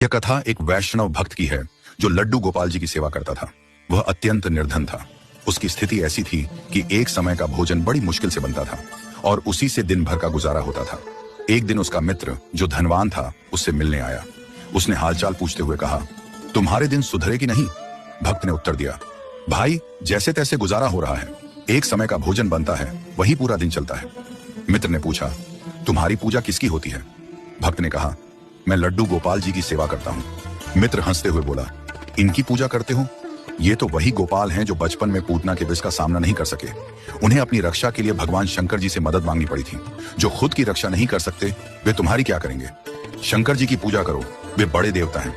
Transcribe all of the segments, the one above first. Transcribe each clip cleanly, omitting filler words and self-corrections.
यह कथा एक वैष्णव भक्त की है जो लड्डू गोपाल जी की सेवा करता था। वह अत्यंत निर्धन था। उसकी स्थिति ऐसी थी कि एक समय का भोजन बड़ी मुश्किल से बनता था और उसी से दिन भर का गुजारा होता था। एक दिन उसका मित्र जो धनवान था उससे मिलने आया। उसने हालचाल पूछते हुए कहा, तुम्हारे दिन सुधरे कि नहीं? भक्त ने उत्तर दिया, भाई जैसे तैसे गुजारा हो रहा है। एक समय का भोजन बनता है, वही पूरा दिन चलता है। मित्र ने पूछा, तुम्हारी पूजा किसकी होती है? भक्त ने कहा, मैं लड्डू गोपाल जी की सेवा करता हूँ। मित्र हंसते हुए बोला, इनकी पूजा करते हो? ये तो वही गोपाल हैं जो बचपन में पूतना के विष का सामना नहीं कर सके। उन्हें अपनी रक्षा के लिए भगवान शंकर जी से मदद मांगनी पड़ी थी। जो खुद की रक्षा नहीं कर सकते वे तुम्हारी क्या करेंगे? शंकर जी की पूजा करो, वे बड़े देवता हैं।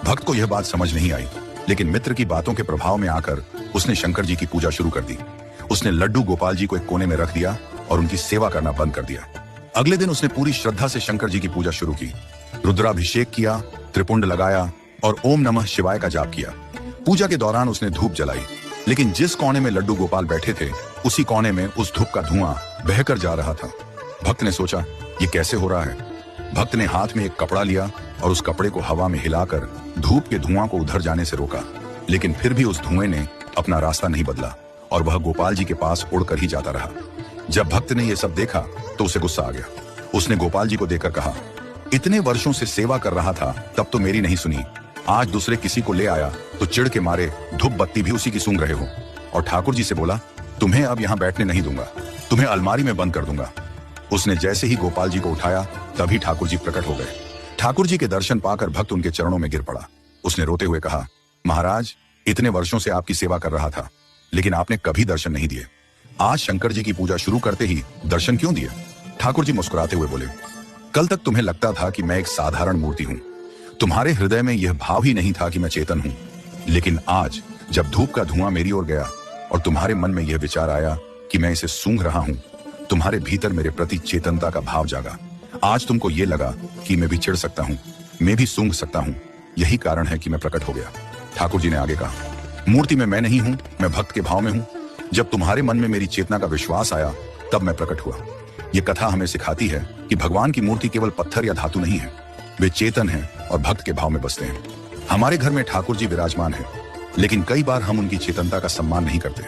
भक्त को यह बात समझ नहीं आई, लेकिन मित्र की बातों के प्रभाव में आकर उसने शंकर जी की पूजा शुरू कर दी। उसने लड्डू गोपाल जी को एक कोने में रख दिया और उनकी सेवा करना बंद कर दिया। अगले दिन उसने पूरी श्रद्धा से शंकर जी की पूजा शुरू की। रुद्राभिषेक किया, त्रिपुंड लगाया और ओम नमः शिवाय का जाप किया। पूजा के दौरान उसने धूप जलाई, लेकिन जिस कोने में लड्डू गोपाल बैठे थे उसी कोने में उस धूप का धुआं बहकर जा रहा था। भक्त ने सोचा, ये कैसे हो रहा है? भक्त ने हाथ में एक कपड़ा लिया और उस कपड़े को हवा में हिलाकर धूप के धुआं को उधर जाने से रोका, लेकिन फिर भी उस धुएं ने अपना रास्ता नहीं बदला और वह गोपाल जी के पास उड़कर ही जाता रहा। जब भक्त ने यह सब देखा तो उसे गुस्सा आ गया। उसने गोपाल जी को देखकर कहा, इतने वर्षों से सेवा कर रहा था तब तो मेरी नहीं सुनी, आज दूसरे किसी को ले आया तो चिढ़ के मारे धूप बत्ती भी उसी की सूंघ रहे हो। और ठाकुर जी से बोला, तुम्हें अब यहाँ बैठने नहीं दूंगा, तुम्हें अलमारी में बंद कर दूंगा। उसने जैसे ही गोपाल जी को उठाया तभी ठाकुर जी प्रकट हो गए। ठाकुर जी के दर्शन पाकर भक्त उनके चरणों में गिर पड़ा। उसने रोते हुए कहा, महाराज इतने वर्षों से आपकी सेवा कर रहा था, लेकिन आपने कभी दर्शन नहीं दिए। आज शंकर जी की पूजा शुरू करते ही दर्शन क्यों दिए? ठाकुर जी मुस्कुराते हुए बोले, कल तक तुम्हें लगता था कि मैं एक साधारण मूर्ति हूँ। तुम्हारे हृदय में यह भाव ही नहीं था कि मैं चेतन हूँ, लेकिन आज जब धूप का धुआं मेरी ओर गया और तुम्हारे मन में यह विचार आया कि मैं इसे सूंघ रहा हूँ, तुम्हारे भीतर मेरे प्रति चेतनता का भाव जागा। आज तुमको ये लगा कि मैं भी चिढ़ सकता हूँ, मैं भी सूंघ सकता हूँ। यही कारण है कि मैं प्रकट हो गया। ठाकुर जी ने आगे कहा, मूर्ति में मैं नहीं हूँ, मैं भक्त के भाव में हूँ। जब तुम्हारे मन में मेरी चेतना का विश्वास आया तब मैं प्रकट हुआ। ये कथा हमें सिखाती है कि भगवान की मूर्ति केवल पत्थर या धातु नहीं है, वे चेतन हैं और भक्त के भाव में बसते हैं। हमारे घर में ठाकुर जी विराजमान हैं, लेकिन कई बार हम उनकी चेतनता का सम्मान नहीं करते।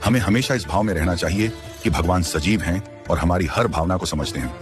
हमें हमेशा इस भाव में रहना चाहिए कि भगवान सजीव हैं और हमारी हर भावना को समझते हैं।